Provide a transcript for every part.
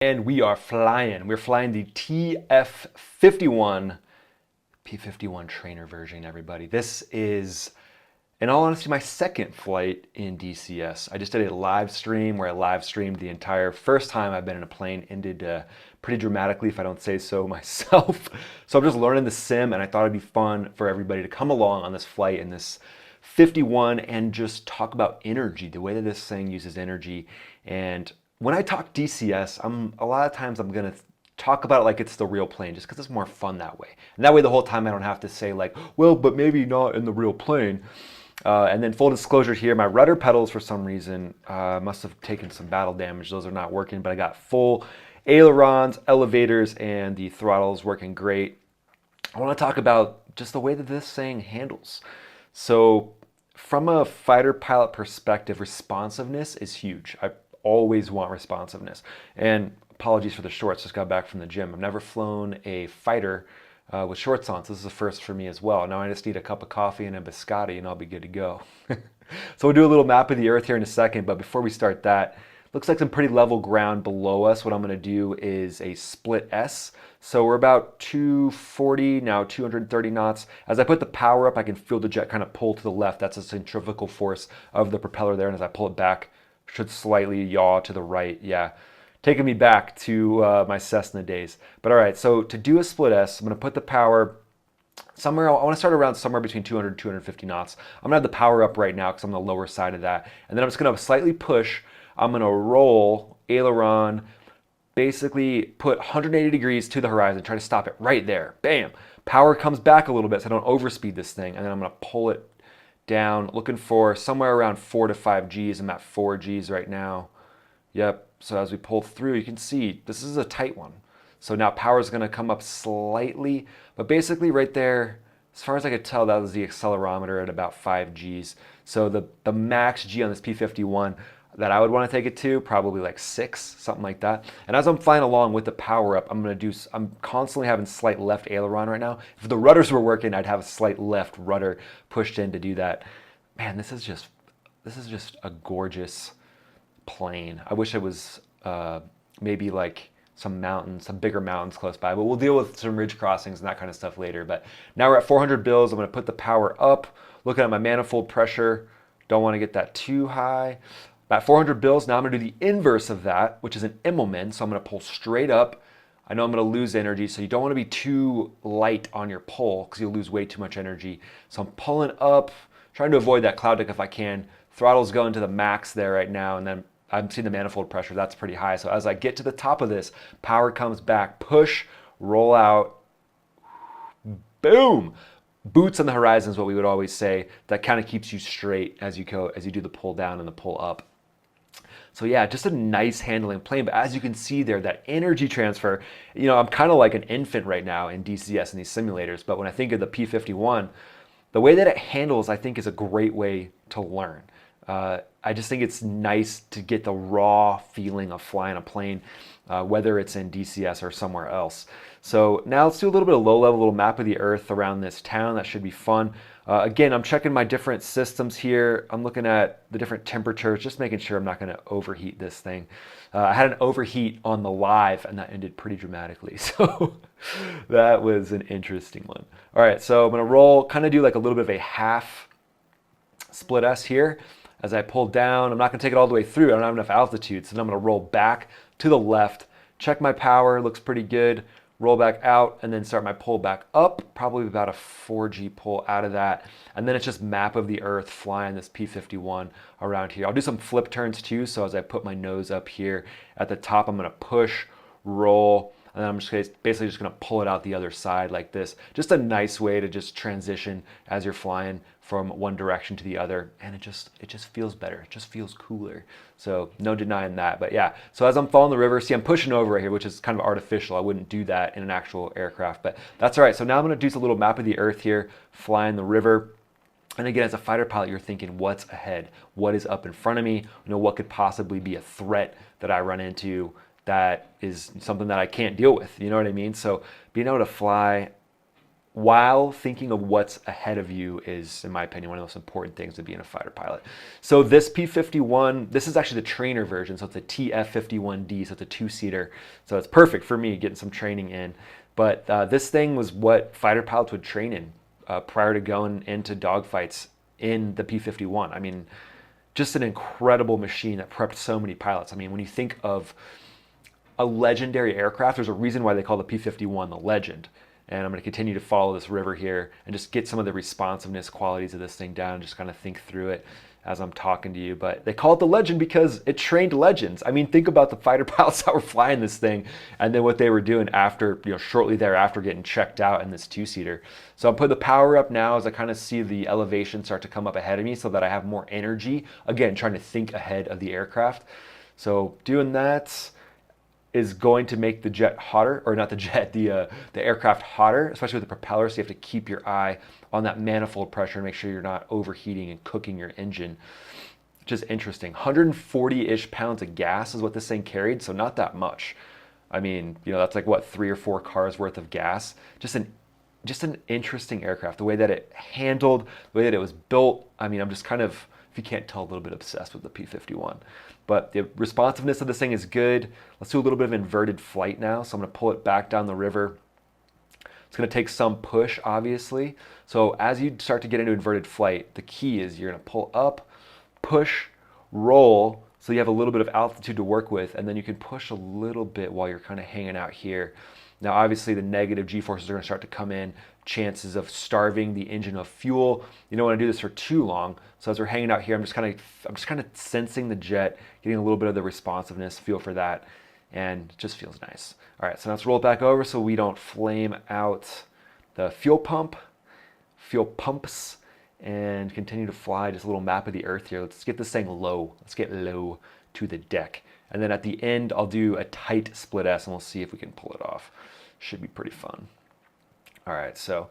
And we are flying. We're flying the TF-51, P-51 trainer version, everybody. This is, in all honesty, my second flight in DCS. I just did a live stream where I live streamed the entire first time I've been in a plane. Ended pretty dramatically, if I don't say so myself. So I'm just learning the sim, and I thought it'd be fun for everybody to come along on this flight in this 51 and just talk about energy, the way that this thing uses energy. And when I talk DCS, a lot of times I'm gonna talk about it like it's the real plane, just because it's more fun that way. And that way, the whole time I don't have to say like, well, but maybe not in the real plane. And then full disclosure here, my rudder pedals for some reason must have taken some battle damage. Those are not working, but I got full ailerons, elevators, and the throttle is working great. I want to talk about just the way that this thing handles. So from a fighter pilot perspective, responsiveness is huge. I always want responsiveness. And apologies for the shorts, just got back from the gym. I've never flown a fighter with shorts on, so this is a first for me as well. Now I just need a cup of coffee and a biscotti and I'll be good to go. So we'll do a little map of the earth here in a second, but before we start that, looks like some pretty level ground below us. What I'm gonna do is a split S. So we're about 240, now 230 knots. As I put the power up, I can feel the jet kind of pull to the left. That's a centrifugal force of the propeller there, and as I pull it back, should slightly yaw to the right. Yeah, taking me back to my Cessna days. But all right, so to do a split S, I'm gonna put the power somewhere, I want to start around somewhere between 200 and 250 knots. I'm gonna have the power up right now because I'm on the lower side of that. And then I'm just gonna slightly push. I'm gonna roll aileron, basically put 180 degrees to the horizon, try to stop it right there. Bam! Power comes back a little bit so I don't overspeed this thing. And then I'm gonna pull it down, looking for somewhere around 4 to 5 Gs. I'm at 4 Gs right now. Yep, so as we pull through, you can see this is a tight one. So now power is gonna come up slightly, but basically right there, as far as I could tell, that was the accelerometer at about 5 Gs. So the max G on this P-51 that I would want to take it to, probably like 6, something like that. And as I'm flying along with the power up, I'm constantly having slight left aileron right now. If the rudders were working, I'd have a slight left rudder pushed in to do that. Man, this is just a gorgeous plane. I wish it was maybe like some mountains, some bigger mountains close by, but we'll deal with some ridge crossings and that kind of stuff later. But now we're at 400 bills. I'm going to put the power up, looking at my manifold pressure. Don't want to get that too high. At 400 bills, now I'm going to do the inverse of that, which is an Immelman. So I'm going to pull straight up. I know I'm going to lose energy, so you don't want to be too light on your pull because you'll lose way too much energy. So I'm pulling up, trying to avoid that cloud deck if I can. Throttle's going to the max there right now, and then I'm seeing the manifold pressure. That's pretty high. So as I get to the top of this, power comes back, push, roll out, boom. Boots on the horizon is what we would always say. That kind of keeps you straight as you go, as you do the pull down and the pull up. So yeah, just a nice handling plane. But as you can see there, that energy transfer, I'm kind of like an infant right now in DCS and these simulators. But when I think of the P-51, the way that it handles, I think, is a great way to learn. I just think it's nice to get the raw feeling of flying a plane, whether it's in DCS or somewhere else. So now let's do a little bit of low-level, little map of the earth around this town. That should be fun. Again, I'm checking my different systems here. I'm looking at the different temperatures, just making sure I'm not going to overheat this thing. I had an overheat on the live, and that ended pretty dramatically. So that was an interesting one. All right, so I'm going to roll, kind of do like a little bit of a half split S here. As I pull down, I'm not going to take it all the way through. I don't have enough altitude, so then I'm going to roll back to the left, check my power, looks pretty good, roll back out, and then start my pull back up, probably about a 4G pull out of that. And then it's just map of the earth flying this P-51 around here. I'll do some flip turns too, so as I put my nose up here at the top, I'm going to push, roll, and then I'm just basically just going to pull it out the other side like this. Just a nice way to just transition as you're flying from one direction to the other, and it just feels better. It just feels cooler. So no denying that. But yeah, so as I'm following the river, see I'm pushing over right here, which is kind of artificial. I wouldn't do that in an actual aircraft, but that's all right. So now I'm going to do a little map of the earth here, flying the river. And again, as a fighter pilot, you're thinking, what's ahead? What is up in front of me? What could possibly be a threat that I run into that is something that I can't deal with? You know what I mean? So being able to fly while thinking of what's ahead of you is, in my opinion, one of the most important things of being a fighter pilot. So this P-51, this is actually the trainer version, so it's a TF-51D, so it's a two-seater. So it's perfect for me getting some training in. But this thing was what fighter pilots would train in prior to going into dogfights in the P-51. I mean, just an incredible machine that prepped so many pilots. I mean, when you think of a legendary aircraft, there's a reason why they call the P-51 the legend. And I'm going to continue to follow this river here and just get some of the responsiveness qualities of this thing down, just kind of think through it as I'm talking to you. But they call it the legend because it trained legends. I mean, think about the fighter pilots that were flying this thing and then what they were doing after, shortly thereafter getting checked out in this two-seater. So I'm putting the power up now as I kind of see the elevation start to come up ahead of me so that I have more energy. Again, trying to think ahead of the aircraft. So doing that is going to make the jet hotter, or not the jet, the aircraft hotter, especially with the propeller. So you have to keep your eye on that manifold pressure and make sure you're not overheating and cooking your engine. Just interesting. 140-ish pounds of gas is what this thing carried, so not that much. I mean, that's like what, 3 or 4 cars worth of gas. Just an interesting aircraft. The way that it handled, the way that it was built. I mean, I'm just kind of, if you can't tell, a little bit obsessed with the P-51. But the responsiveness of this thing is good. Let's do a little bit of inverted flight now. So I'm going to pull it back down the river. It's going to take some push, obviously. So as you start to get into inverted flight, the key is you're going to pull up, push, roll, so you have a little bit of altitude to work with, and then you can push a little bit while you're kind of hanging out here. Now, obviously, the negative G-forces are going to start to come in, chances of starving the engine of fuel. You don't want to do this for too long. So as we're hanging out here, I'm just kind of sensing the jet, getting a little bit of the responsiveness, feel for that, and it just feels nice. All right, so now let's roll it back over so we don't flame out the fuel pumps, and continue to fly. Just a little map of the earth here. Let's get this thing low. Let's get low to the deck. And then at the end, I'll do a tight split S and we'll see if we can pull it off. Should be pretty fun. All right, so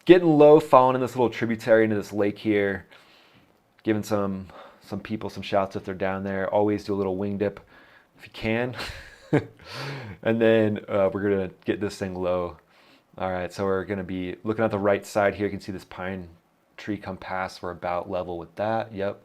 getting low, following in this little tributary into this lake here, giving some people some shouts if they're down there. Always do a little wing dip if you can. And then we're gonna get this thing low. All right, so we're gonna be looking at the right side here. You can see this pine tree come past. We're about level with that, yep.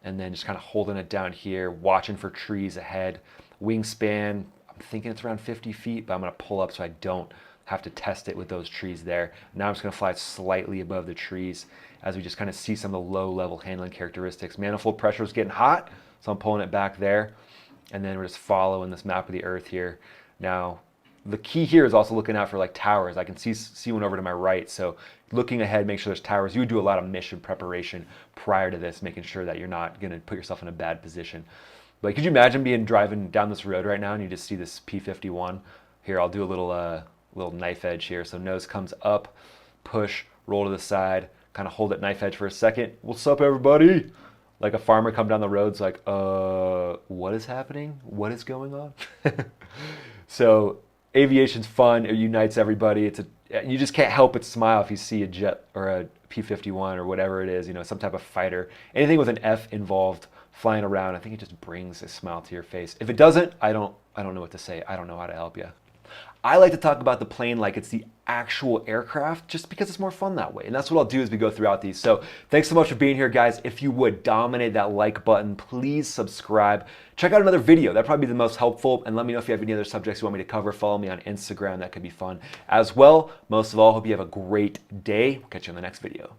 And then just kind of holding it down here, watching for trees ahead. Wingspan, I'm thinking it's around 50 feet, but I'm gonna pull up so I don't have to test it with those trees there. Now I'm just gonna fly slightly above the trees as we just kind of see some of the low level handling characteristics. Manifold pressure is getting hot, so I'm pulling it back there. And then we're just following this map of the earth here. Now, the key here is also looking out for like towers. I can see one over to my right, so looking ahead, make sure there's towers. You would do a lot of mission preparation prior to this, making sure that you're not gonna put yourself in a bad position. But could you imagine driving down this road right now and you just see this P-51? Here, I'll do a little knife edge here. So nose comes up, push, roll to the side, kind of hold at knife edge for a second. What's up, everybody? Like a farmer come down the road, it's like, what is happening? What is going on? So aviation's fun. It unites everybody. You just can't help but smile if you see a jet or a P-51 or whatever it is, some type of fighter. Anything with an F involved flying around, I think it just brings a smile to your face. If it doesn't, I don't know what to say. I don't know how to help you. I like to talk about the plane like it's the actual aircraft just because it's more fun that way. And that's what I'll do as we go throughout these. So thanks so much for being here, guys. If you would dominate that like button, please subscribe. Check out another video. That'd probably be the most helpful. And let me know if you have any other subjects you want me to cover. Follow me on Instagram. That could be fun as well. Most of all, hope you have a great day. We'll catch you on the next video.